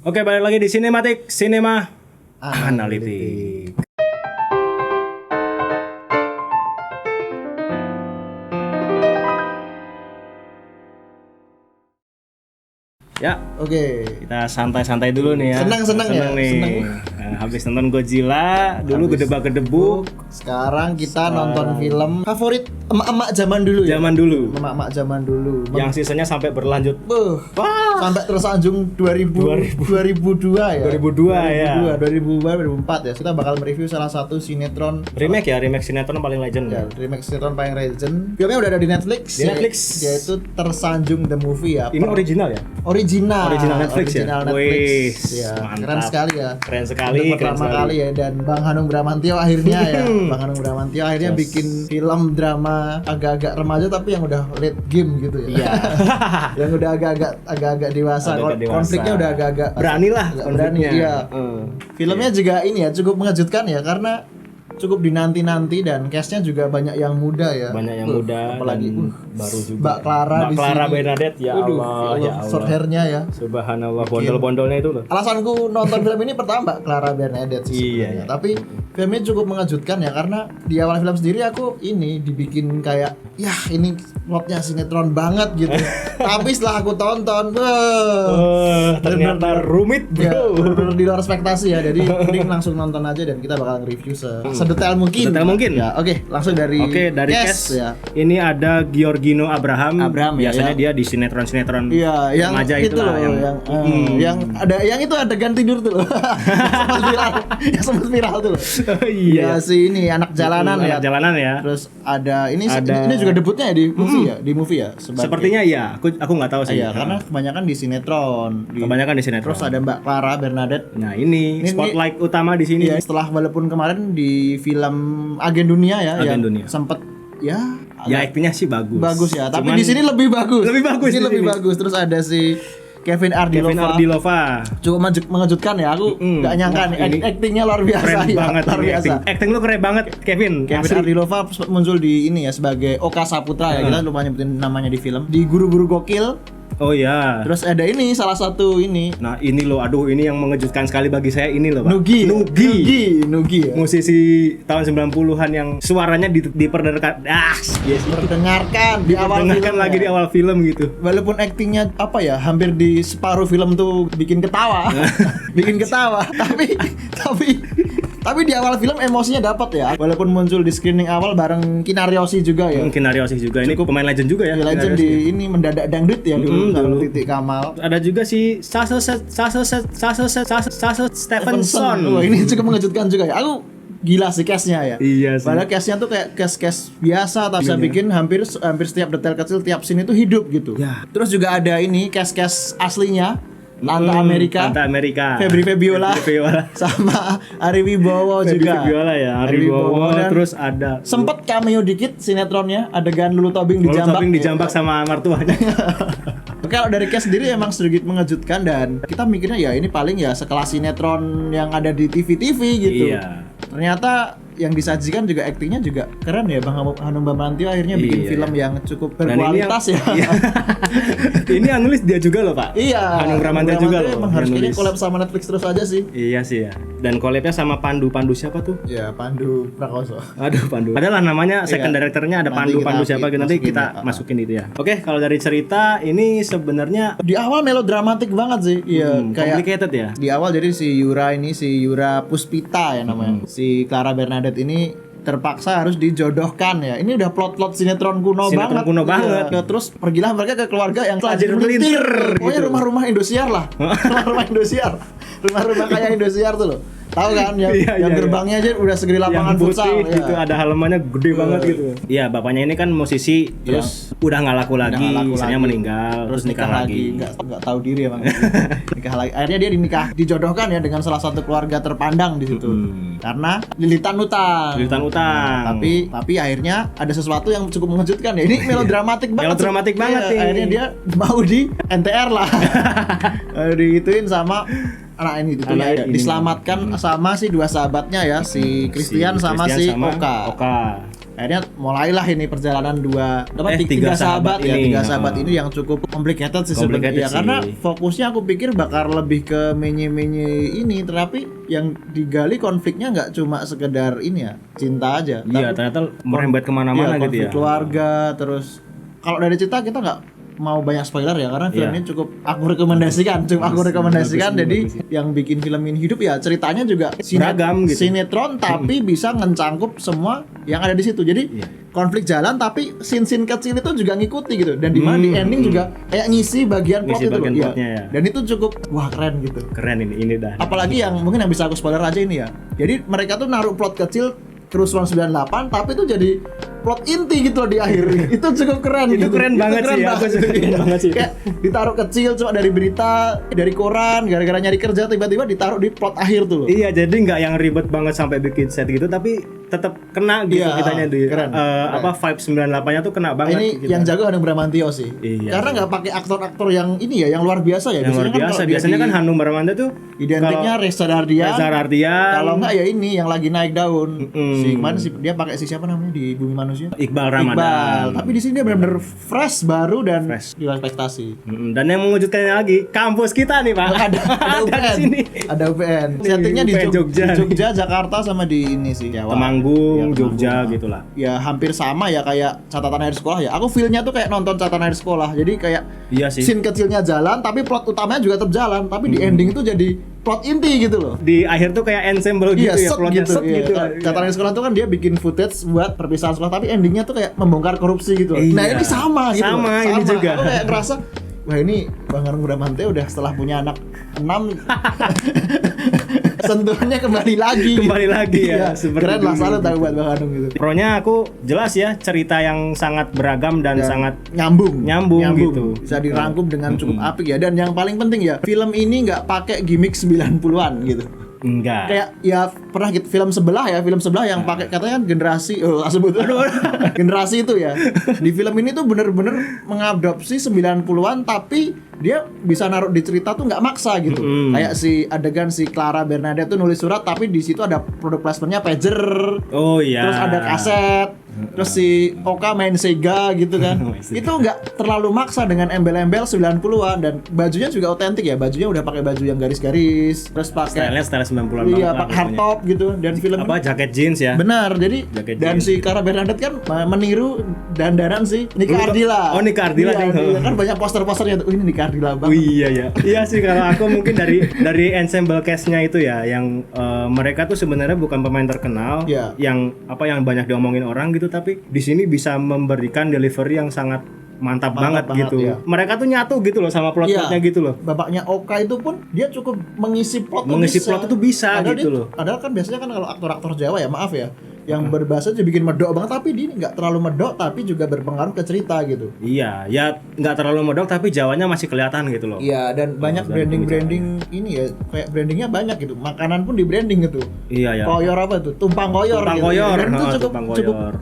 Oke, balik lagi di Sinematik Cinema Analitik. Ya, Oke. kita santai-santai dulu nih ya. Senang ya, nih. senang. Nah, habis nonton Godzilla, dulu gedebak-gedebuk. Sekarang kita nonton film favorit emak-emak zaman dulu ya. Zaman dulu. Emak-emak zaman dulu. Yang sisanya sampai berlanjut. Wah, sampai tersanjung 2002 ya. 2002 ya. 2004 ya. Kita bakal mereview salah satu sinetron Remake sinetron paling legend ya, ya. remake sinetron paling legend. Filmnya udah ada di Netflix. Di Netflix. Yaitu Tersanjung the Movie ya. Ini original ya? Original Netflix ya? Netflix. Wih, Ya, mantap. keren sekali ya. Keren sekali. Untuk pertama kali ya, dan Bang Hanung Bramantyo akhirnya ya. Bang Hanung Bramantyo akhirnya Yes. bikin film drama agak-agak remaja tapi yang udah late game gitu ya. Iya. Yang udah agak-agak dewasa. Agak dewasa. Konfliknya udah agak-agak berani lah agak konfliknya. berani, iya. Filmnya juga ini ya cukup mengejutkan ya, karena cukup dinanti-nanti dan cast-nya juga banyak yang muda ya. Banyak yang muda apalagi dan baru juga. Mbak Clara di sini. Bernadette ya Allah, ya Allah. Short hair-nya ya. Subhanallah, bondol-bondolnya itu loh. Alasanku nonton film ini pertama Mbak Clara Bernadette sih sebenarnya. Iya. Tapi filmnya cukup mengejutkan ya, karena di awal film sendiri aku ini dibikin kayak ya ini plotnya sinetron banget gitu. Tapi setelah aku tonton, Ternyata rumit ya, bro. bener-bener di luar ekspektasi ya. Jadi mending langsung nonton aja dan kita bakal review sedetail mungkin. Sedetail mungkin. Ya, oke, langsung dari cast ya. Ini ada Giorgino Abraham Ya, biasanya yang- dia di sinetron-sinetron Iya, yang remaja itu itulah, loh, yang ada yang itu adegan tidur tuh loh. Yang sempat viral tuh loh. Oh, iya. Ya si ini anak jalanan ya. Anak jalanan ya. Terus ada ini Ada- ini juga debutnya ya di movie ya, di movie ya. Sepertinya iya, aku nggak tahu sih. Iya, karena kebanyakan di sinetron. kebanyakan di sinetron. Terus ada Mbak Clara Bernadette. Nah, ini spotlight utama di sini. Iya, setelah walaupun kemarin di film Agen Dunia ya, Agen yang Dunia. sempet ya Ya, aktingnya sih bagus. ya, tapi Cuman di sini lebih bagus. Lebih bagus Di sini di lebih sini. bagus. Terus ada si Kevin Ardilova. Cukup mengejutkan ya, aku nggak nyangka nih ini aktingnya luar biasa keren ya, banget luar ini biasa. acting lu keren banget Kevin asli. Ardilova muncul di ini ya sebagai Oka Saputra ya, kita lupa nyebutin namanya di film, di Guru-Guru Gokil. Oh ya. Terus ada ini salah satu ini Nah ini loh, aduh ini yang mengejutkan sekali bagi saya ini loh Pak. Nugi ya. Musisi tahun 90-an yang suaranya diperdengarkan. Yes, Terdengarkan di awal diperdengarkan film lagi ya. di awal film gitu. Walaupun aktingnya apa ya, hampir di separuh film tuh bikin ketawa. Bikin ketawa, tapi di awal film emosinya dapat ya. Walaupun muncul di screening awal bareng Kinaryosi juga ya. Mungkin Aryosi juga, ini pemain legend juga ya. Ya, legend di ini mendadak dangdut ya dulu, dulu. Titik Kamal. Ada juga si Sase Stephenson. Wah, ini cukup mengejutkan juga ya. Aku gila sih cast-nya ya. Iya sih. Padahal cast-nya tuh kayak cast biasa, tapi bisa bikin hampir setiap detail kecil tiap scene itu hidup gitu. Ya. Terus juga ada ini cast aslinya. Tante Amerika. Febri Febiola. Sama Ari Wibowo juga. Febiola ya, Ari Wibowo. Dan Terus ada sempet cameo dikit sinetronnya, adegan Lulu Tobing Lulu dijambak. Tobing dijambak sama mertuanya. Kalau dari cast sendiri emang sedikit mengejutkan, dan kita mikirnya ya ini paling ya sekelas sinetron yang ada di TV-TV gitu. Iya. Ternyata yang disajikan juga aktingnya juga keren ya. Bang Hanung Bramantyo akhirnya bikin Iya. film yang cukup Dan ini berkualitas ya. Iya. Ini yang nulis dia juga loh Pak. Iya. Hanung Bramantyo juga loh. Emang yang harus kayaknya nulis. collab sama Netflix terus aja sih. Iya sih ya. Dan collabnya sama Pandu siapa tuh? Ya, Pandu Prakoso. Aduh, Pandu. Adalah namanya second Iya. directornya ada Nanti Pandu kita siapa gitu, nanti masukin kita ya. masukin itu ya. Oke, kalau dari cerita ini sebenarnya Di awal melodramatik banget sih. Iya, kayak complicated ya. di awal jadi si Yura Puspita ya namanya. Si Clara Bernadette ini terpaksa harus dijodohkan ya. Ini udah plot-plot sinetron kuno Sinetron banget. kuno banget. Ya, terus pergilah mereka ke keluarga yang Tajir tajir melintir, Pokoknya gitu. rumah-rumah Indosiar lah. Rumah-rumah Indosiar. Rumah-rumah kayak Indosiar tuh loh. Tahu kan yang, Iya, yang iya, gerbangnya aja udah segede lapangan yang futsal putih gitu, ya. ada halamannya gede banget gitu. Iya, bapaknya ini kan musisi, terus udah nggak laku lagi, Udah nggak laku istrinya lagi. meninggal, terus nikah lagi. nggak tahu diri emang. Nikah lagi. Akhirnya dia dijodohkan ya dengan salah satu keluarga terpandang di situ. Karena lilitan utang. Utang. Tapi akhirnya ada sesuatu yang cukup mengejutkan ya. Ini melodramatik banget. Melodramatik banget nih. Akhirnya dia mau di NTR lah. Digituin sama anak ini gitu Anak ya. ini. Diselamatkan sama si dua sahabatnya ya, si Christian sama si Oka. Akhirnya mulailah ini perjalanan tiga sahabat ini. Tiga sahabat ini yang cukup complicated sih sebenarnya. Sih. Karena fokusnya aku pikir bakal lebih ke menye-menye ini, tetapi yang digali konfliknya nggak cuma sekedar ini ya cinta aja. Iya, ternyata merembet kemana-mana gitu konflik ya. keluarga, terus kalau dari cerita kita nggak mau banyak spoiler ya, karena film ini cukup aku rekomendasikan. Jadi yang bikin film ini hidup ya ceritanya juga beragam gitu. Sinetron tapi bisa ngencangkup semua yang ada di situ. Jadi konflik jalan tapi scene-scene kecil itu juga ngikuti gitu, dan di mana di ending juga kayak ngisi bagian plot itu loh. Ya. Dan itu cukup wah keren gitu. Keren ini dah. Apalagi yang mungkin yang bisa aku spoiler aja ini ya. Jadi mereka tuh naruh plot kecil kerusuhan 98 tapi itu jadi plot inti gitu loh di akhir. Itu cukup keren. Itu gitu. keren banget sih. Aku suka banget sih. Kayak ditaruh kecil cuma dari berita, dari koran, gara-gara nyari kerja tiba-tiba ditaruh di plot akhir tuh loh. Iya, jadi nggak yang ribet banget sampai bikin set gitu, tapi tetap kena gitu kitanya di vibe 98-nya tuh kena banget. Ini gitu. yang jago Hanung Bramantyo sih. Iya. Karena nggak pakai aktor-aktor yang ini ya, yang luar biasa ya. Yang luar biasa. Biasanya kan Hanung Bramantyo tuh identiknya Reza Rahardian. Kalau nggak ya ini yang lagi naik daun. Si mana sih dia pakai si siapa namanya di Bumi Manusia? Iqbal Ramadan. Tapi di sini dia benar-benar fresh, baru dan di luar ekspektasi. Dan yang mengejutkannya lagi, kampus kita nih Pak. Ada UPN. Di sini. Ada UPN. Settingnya di Jogja, Jakarta sama di ini sih. Temanggung, Jogja gitulah. Ya hampir sama ya kayak catatan akhir sekolah ya. Aku feel-nya tuh kayak nonton catatan akhir sekolah. Jadi kayak scene kecilnya jalan tapi plot utamanya juga tetap jalan, tapi di ending itu jadi plot inti gitu loh. Di akhir tuh kayak ensemble gitu ya, plotnya set gitu. Catatan akhir sekolah tuh kan dia bikin footage buat perpisahan sekolah, tapi endingnya tuh kayak membongkar korupsi gitu. Nah, ini sama gitu. Sama ini juga. Aku kayak ngerasa wah ini Bang Hanung Bramantyo udah setelah punya anak 6 sentuhannya kembali lagi ya. Keren lah, selalu tahu buat Bang Hanung gitu. Pronya aku jelas ya, cerita yang sangat beragam dan sangat nyambung gitu. Bisa dirangkum dengan cukup apik ya. Dan yang paling penting ya, film ini nggak pakai gimmick 90-an gitu. Enggak. Kayak ya pernah gitu film sebelah yang pakai katanya kan generasi generasi itu ya. Di film ini tuh bener-bener mengadopsi 90-an tapi dia bisa naruh di cerita tuh nggak maksa gitu. Kayak si adegan si Clara Bernadette tuh nulis surat tapi di situ ada product placement-nya pager. Oh iya. Terus ada kaset. Terus si Oka main Sega gitu kan. Itu nggak terlalu maksa dengan embel-embel 90-an, dan bajunya juga otentik ya. Bajunya udah pakai baju yang garis-garis. Terus pakai style 90-an iya, pakai hardtop gitu, dan film jaket jeans ya. Benar. Jadi jaket dan jeans. si Clara Bernadette kan meniru dandanan si Nika Ardila. Oh, Nika Ardila iya, kan banyak poster-posternya tuh. Ini Nika Ardila banget. Oh iya ya. Iya sih, kalau aku mungkin dari ensemble cast-nya itu ya, yang mereka tuh sebenarnya bukan pemain terkenal, yang banyak diomongin orang gitu, tapi di sini bisa memberikan delivery yang sangat mantap banget gitu. Ya. Mereka tuh nyatu gitu loh sama plot-plotnya gitu loh. Bapaknya Oka itu pun dia cukup mengisi plot itu bisa gitu loh. Padahal kan biasanya kan kalau aktor-aktor Jawa ya, maaf ya, yang berbahasa aja bikin medok banget, tapi dia nggak terlalu medok tapi juga berpengaruh ke cerita gitu. Iya, ya nggak terlalu medok tapi Jawanya masih kelihatan gitu loh. Iya, dan banyak branding ini ya, kayak brandingnya banyak gitu. Makanan pun di branding gitu. Iya ya. Koyor apa tuh? Tumpang koyor. Dan itu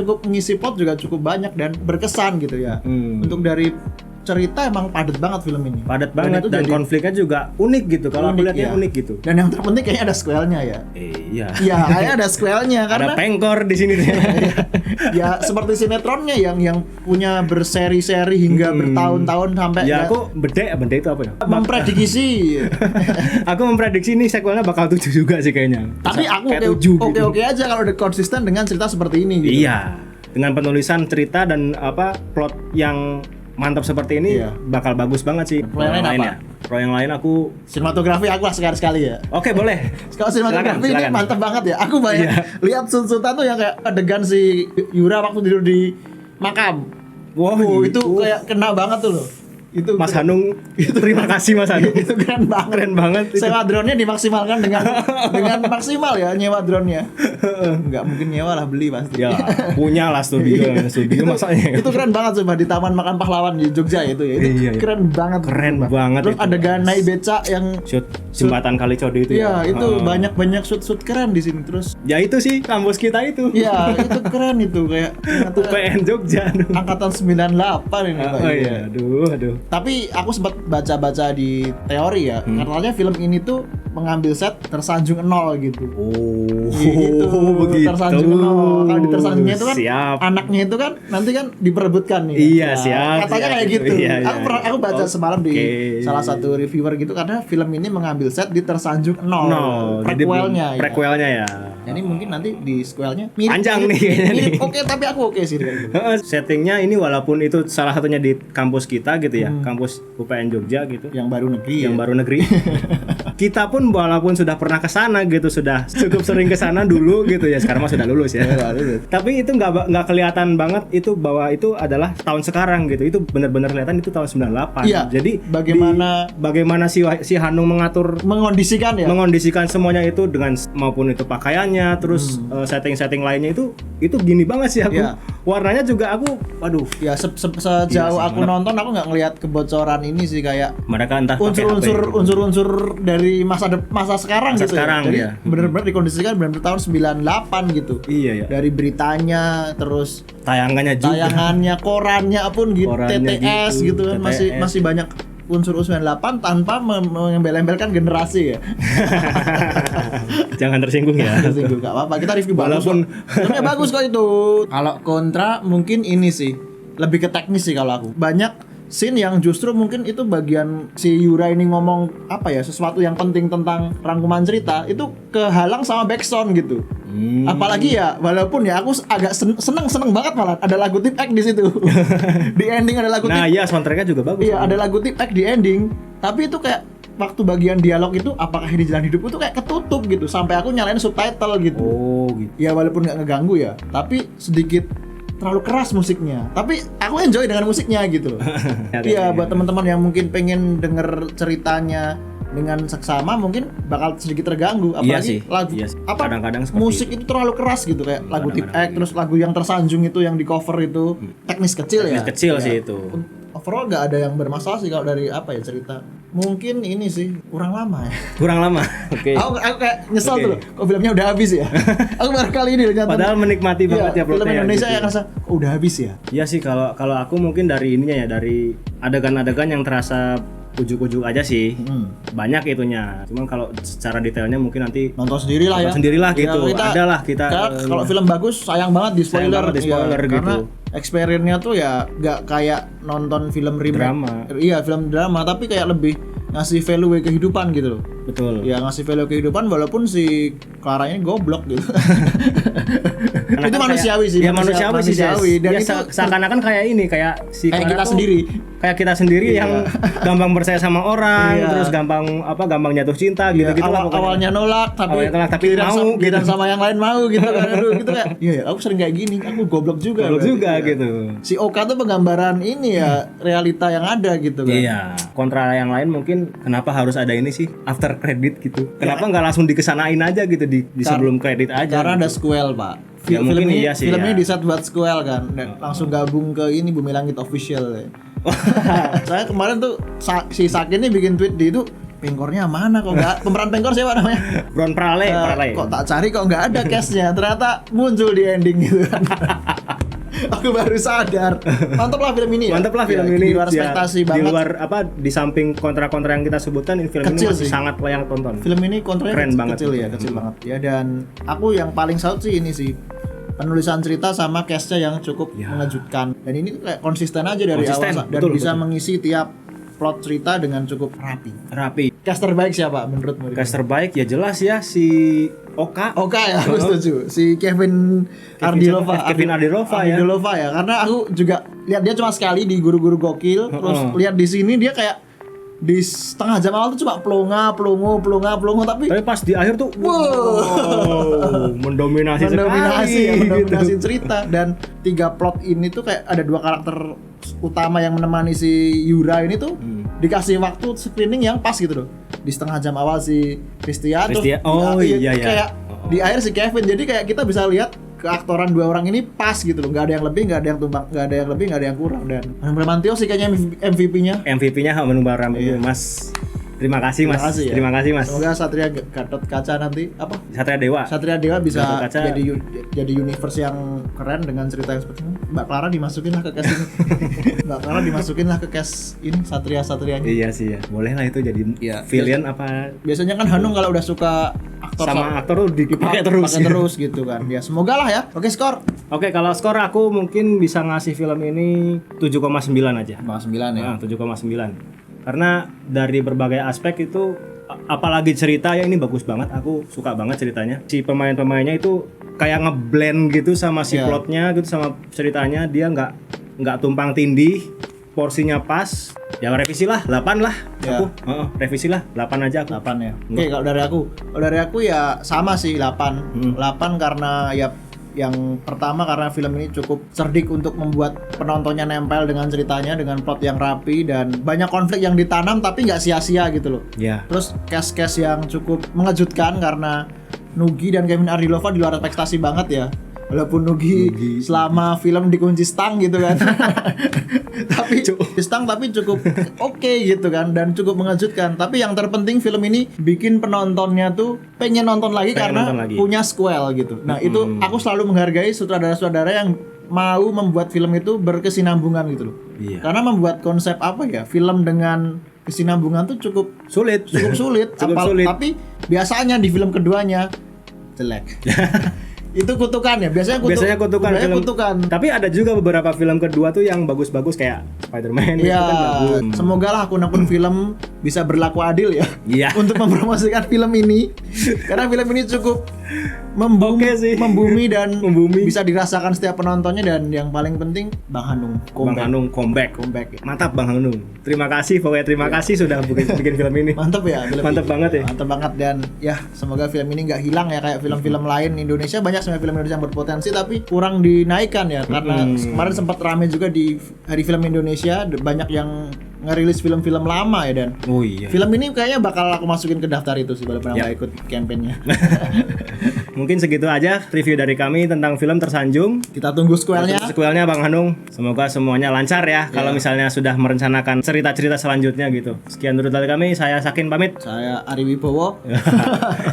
cukup mengisi plot juga cukup banyak dan berkesan gitu ya. Untuk dari cerita emang padat banget film ini. Padat banget dan konfliknya juga unik gitu. Kalau aku lihatnya unik gitu. Dan yang terpenting kayaknya ada sequelnya ya. Iya. Iya, kayaknya ada sequelnya karena ada pengkor di sini. Ya seperti sinetronnya yang punya berseri-seri hingga bertahun-tahun sampai. Ya aku bede itu apa ya? Memprediksi. Aku memprediksi ini sequelnya bakal 7 juga sih kayaknya. Tapi aku oke aja kalau udah konsisten dengan cerita seperti ini gitu. Iya. Dengan penulisan cerita dan plot yang mantap seperti ini bakal bagus banget sih. Pro yang lain apa? Pro yang lain aku sinematografi aku lah sekali ya. Oke, boleh. Kalau sinematografi ini mantap banget ya. Aku banyak lihat sunsutan tuh yang kayak adegan si Yura waktu tidur di makam. Wow, itu kayak kena banget tuh loh. Itu Mas Hanung, terima kasih Mas Hanung. Itu keren banget. Sewa drone-nya dimaksimalkan dengan maksimal ya, nyewa drone-nya. Enggak mungkin nyewa lah, beli pasti. Ya, punya lah studio masanya. Itu keren banget coba di Taman Makan Pahlawan di Jogja itu ya. Itu keren banget. Terus ada naik becak yang shoot jembatan Kalicodo itu ya. Iya, itu banyak shoot keren di sini terus. Ya itu sih kampus kita itu. Iya, itu keren itu kayak UPN Jogja. Angkatan 98 ini Pak. Oh iya, aduh. Tapi aku sempat baca-baca di teori ya, katanya film ini tuh mengambil set tersanjung 0 gitu. Oh, Gitu, begitu. tersanjung 0. Kalau di tersanjungnya itu kan siap. anaknya itu kan nanti kan diperebutkan nih. Iya, siap. Katanya siap. kayak gitu. Iya, iya. Aku baca semalam di Oke. salah satu reviewer gitu karena film ini mengambil set di tersanjung 0. Jadi Prequelnya ya. prequelnya ya. Jadi mungkin nanti di sequelnya Panjang nih kayaknya nih. Oke, tapi aku oke sih dengan gitu. Settingnya ini walaupun itu salah satunya di kampus kita gitu ya, kampus UPN Jogja gitu, Yang baru negeri. yang baru negeri. Kita pun walaupun sudah pernah ke sana gitu, sudah cukup sering ke sana dulu gitu ya, sekarang mah sudah lulus ya. Tapi itu nggak kelihatan banget itu bahwa itu adalah tahun sekarang gitu. Itu benar-benar kelihatan itu tahun 98. Iya. Jadi Bagaimana si Hanung mengatur mengondisikan ya? mengondisikan semuanya itu dengan maupun itu pakaiannya, terus setting-setting lainnya itu gini banget sih aku. Iya. Warnanya juga aku, waduh. Ya sejauh aku nonton aku nggak ngelihat kebocoran ini sih, kayak Mereka entah pakai unsur-unsur dari masa sekarang Masa gitu sekarang, ya. Jadi ya. benar-benar dikondisikan benar-benar tahun 98 gitu. Iya ya. Dari beritanya, terus Tayangannya juga. tayangannya, korannya pun gitu, Korannya TTS gitu kan, TTS. masih banyak unsur 98 tanpa mengembel-embelkan generasi ya. Jangan tersinggung ya. Tersinggung, gak apa-apa, kita review Walaupun- bagus kok. Filmnya bagus kok itu. Kalau kontra mungkin ini sih lebih ke teknis sih kalau aku. Banyak scene yang justru mungkin itu bagian si Yura ini ngomong apa ya, sesuatu yang penting tentang rangkuman cerita itu kehalang sama backsound gitu. Apalagi ya, walaupun ya aku agak seneng banget malah ada lagu Tip X di situ. Di ending ada lagu Nah, iya soundtracknya juga bagus. Iya, ada lagu Tip X di ending. Tapi itu kayak waktu bagian dialog itu apakah ini jalan hidupku itu kayak ketutup gitu sampai aku nyalain subtitle gitu. Oh, gitu. Ya walaupun nggak ngeganggu ya, tapi sedikit terlalu keras musiknya. Tapi aku enjoy dengan musiknya gitu loh. Iya, buat teman-teman yang mungkin pengen denger ceritanya dengan seksama mungkin bakal sedikit terganggu. Iya Apalagi sih, lagu iya sih. apa Kadang-kadang seperti musik itu terlalu keras gitu, kayak lagu Tip X, Kadang-kadang terus lagu yang tersanjung itu yang di cover itu teknis kecil ya. Teknis kecil Ya. sih itu. Overall nggak ada yang bermasalah sih kalau dari apa ya cerita. Mungkin ini sih kurang lama ya. Kurang lama. Oke. Aku kayak nyesel Oke. tuh loh, kok filmnya udah habis ya. Aku baru kali ini lihat. Padahal menikmati banget ya film plotnya Indonesia gitu. yang rasa kok udah habis ya. Iya sih, kalau aku mungkin dari ininya ya, dari adegan-adegan yang terasa ujuk-ujuk aja sih. Banyak itunya. Cuman kalau secara detailnya mungkin nanti Nonton sendirilah ya. nonton sendirilah gitu. kita- Adalah kita Kalau film bagus sayang banget di Sayang spoiler, banget di spoiler gitu. Karena experience-nya tuh ya nggak kayak nonton film remake. Drama. Iya, film drama, tapi kayak lebih ngasih value kehidupan gitu loh. betul. Ya ngasih value kehidupan walaupun si Clara ini goblok gitu. Itu manusiawi sih. Ya manusiawi sih. Dan Ya, itu seakan-akan kayak ini, kayak si kayak Clara kita tuh sendiri. kayak kita sendiri Iya. yang gampang percaya sama orang, Iya. terus gampang jatuh cinta Iya, gitu-gitu lah pokoknya. awalnya nolak tapi Awalnya nolak, tapi giliran mau gitu. giliran sama yang lain mau gitu kan. Aduh, gitu kayak iya ya, aku sering kayak gini, aku goblok juga. Goblok berarti. juga Iya. gitu. Si Oka tuh penggambaran ini ya, realita yang ada gitu kan. Iya. Kontra yang lain mungkin kenapa harus ada ini sih after credit gitu? Kenapa nggak langsung dikesanain aja gitu di sebelum kredit aja? Karena ada gitu. sequel, Pak. Ya, Film mungkin ini, iya sih, film ya. ini di set buat sequel kan. Dan langsung gabung ke ini Bumi Langit Official ya. Saya kemarin tuh si Sakin ini bikin tweet di itu, pengkornya mana kok nggak, pemeran pengkor siapa namanya? Bron Prale. Kok tak cari kok nggak ada cashnya, ternyata muncul di ending gitu kan. Aku baru sadar. Mantap lah film ini ya. Mantap lah film Ya, ini. Di luar ekspektasi Di banget. luar di samping kontra-kontra yang kita sebutkan, film Kecil ini masih sih. sangat layak tonton. Film ini kontranya Keren banget. kecil ya, kecil banget ya. Dan aku yang paling salut sih ini sih, penulisan cerita sama cast-nya yang cukup Ya. mengejutkan. Dan ini kayak konsisten aja dari Konsisten, awal dan betul, bisa betul. mengisi tiap plot cerita dengan cukup rapi. Cast terbaik siapa menurutmu? Cast terbaik ya jelas ya si Oka. Oke ya, aku setuju. Si Kevin Ardilova ya. Ardilova ya, karena aku juga lihat dia cuma sekali di Guru-Guru Gokil, terus lihat di sini dia kayak di setengah jam awal tuh cuma pelongo tapi Tapi pas di akhir tuh mendominasi mendominasi gitu. cerita. Dan 3 plot ini tuh kayak ada 2 karakter utama yang menemani si Yura ini tuh dikasih waktu screening yang pas gitu loh. Di setengah jam awal si Christian, terus Oh, iya. kayak di akhir si Kevin. Jadi kayak kita bisa lihat keaktoran 2 orang ini pas gitu loh. Nggak ada yang lebih, nggak ada yang tumbang, nggak ada yang lebih, nggak ada yang kurang. Dan Hanung Bramantyo sih kayaknya MVP-nya. MVP-nya Hanung Bramantyo, Mas. Terima kasih Mas. Terima kasih Mas. Semoga Satria Gatot Kaca nanti apa? Satria Dewa bisa jadi universe yang keren dengan cerita yang seperti ini. Mbak Clara dimasukin lah ke cast ini. Mbak Clara dimasukin lah ke cast ini Satrianya. Iya sih ya. Boleh lah itu jadi villain apa. Biasanya kan Hanung kalau udah suka aktor sama aktor tuh dipakai terus gitu kan. Ya semoga lah ya. Oke, skor. Oke, kalau skor aku mungkin bisa ngasih film ini 7,9 aja. 7,9 ya. 7,9. Karena dari berbagai aspek itu, apalagi cerita ya ini bagus banget. Aku suka banget ceritanya. Si pemainnya itu kayak ngeblend gitu sama si plotnya gitu sama ceritanya. Dia nggak tumpang tindih, porsinya pas. Ya revisi lah 8 lah. Aku revisi lah 8 aja aku. 8 ya. Oke, kalau dari aku ya sama sih 8. 8 karena ya yang pertama karena film ini cukup cerdik untuk membuat penontonnya nempel dengan ceritanya, dengan plot yang rapi dan banyak konflik yang ditanam tapi nggak sia-sia gitu loh. Terus cast yang cukup mengejutkan karena Nugi dan Kevin Ardilova di luar ekspektasi banget ya. Walaupun Nugi selama film dikunci stang gitu kan. tapi cukup oke gitu kan dan cukup mengejutkan. Tapi yang terpenting film ini bikin penontonnya tuh pengen nonton lagi karena punya sequel gitu. Nah, itu aku selalu menghargai sutradara-sutradara yang mau membuat film itu berkesinambungan gitu loh. Karena membuat konsep apa ya? Film dengan kesinambungan tuh cukup sulit. Tapi biasanya di film keduanya jelek. Itu kutukan ya, biasanya kutukan. Tapi ada juga beberapa film kedua tuh yang bagus-bagus kayak Spider-Man itu kan bagus. Semoga lah akun-akun film bisa berlaku adil ya. Untuk mempromosikan film ini. Karena film ini cukup membumi dan bisa dirasakan setiap penontonnya dan yang paling penting Bang Hanung comeback. Mantap Bang Hanung. Terima kasih sudah bikin film ini. Mantap ya. Mantap banget dan ya semoga film ini nggak hilang ya kayak film-film lain Indonesia. Banyak sebenarnya film Indonesia yang berpotensi tapi kurang dinaikkan ya karena kemarin sempat ramai juga di Hari Film Indonesia banyak yang ngerilis film-film lama ya dan film ini kayaknya bakal aku masukin ke daftar itu sih walaupun nggak ikut kampanyenya. Mungkin segitu aja review dari kami tentang film Tersanjung. Kita tunggu sequelnya Bang Hanung. Semoga semuanya lancar ya. Kalau misalnya sudah merencanakan cerita-cerita selanjutnya gitu. Sekian dulu dari kami. Saya Sakin pamit. Saya Ari Wibowo.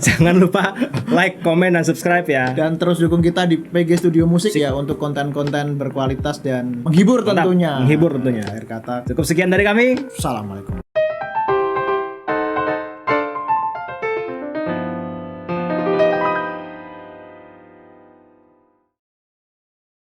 Jangan lupa like, komen, dan subscribe ya. Dan terus dukung kita di PG Studio Musik ya untuk konten-konten berkualitas dan menghibur tentunya. Akhir kata. Cukup sekian dari kami. Assalamualaikum.